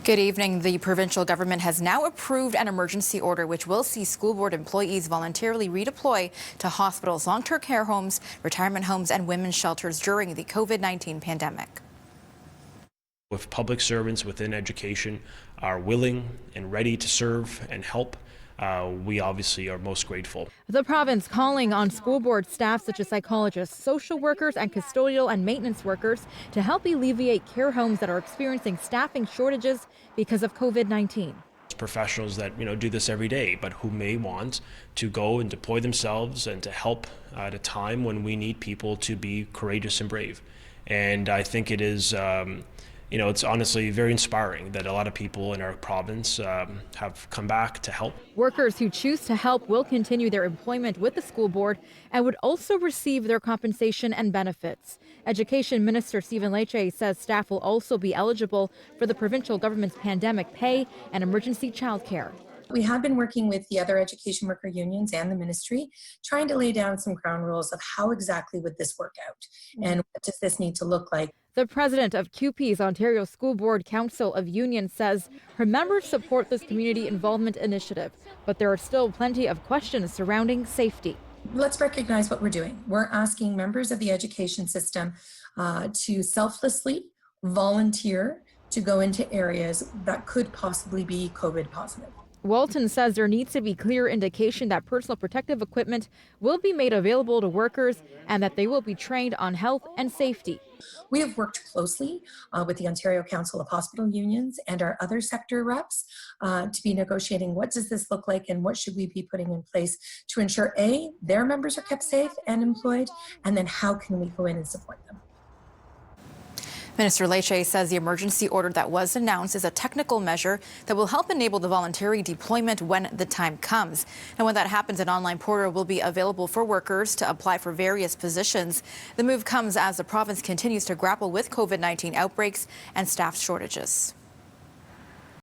Good evening. The provincial government has now approved an emergency order which will see school board employees voluntarily redeploy to hospitals, long-term care homes, retirement homes, and women's shelters during the COVID-19 pandemic. If public servants within education are willing and ready to serve and help, we obviously are most grateful. The province calling on school board staff such as psychologists, social workers, and custodial and maintenance workers to help alleviate care homes that are experiencing staffing shortages because of COVID-19. Professionals that do this every day, but who may want to go and deploy themselves and to help at a time when we need people to be courageous and brave. And I think it is it's honestly very inspiring that a lot of people in our province have come back to help. Workers who choose to help will continue their employment with the school board and would also receive their compensation and benefits. Education Minister Stephen Lecce says staff will also be eligible for the provincial government's pandemic pay and emergency childcare. We have been working with the other education worker unions and the ministry, trying to lay down some ground rules of how exactly would this work out and what does this need to look like. The president of CUPE's Ontario School Board Council of Unions says her members support this community involvement initiative, but there are still plenty of questions surrounding safety. Let's recognize what we're doing. We're asking members of the education system to selflessly volunteer to go into areas that could possibly be COVID positive. Walton says there needs to be clear indication that personal protective equipment will be made available to workers and that they will be trained on health and safety. We have worked closely with the Ontario Council of Hospital Unions and our other sector reps to be negotiating what does this look like and what should we be putting in place to ensure A, their members are kept safe and employed, and then how can we go in and support them. Minister Lecce says the emergency order that was announced is a technical measure that will help enable the voluntary deployment when the time comes. And when that happens, an online portal will be available for workers to apply for various positions. The move comes as the province continues to grapple with COVID-19 outbreaks and staff shortages.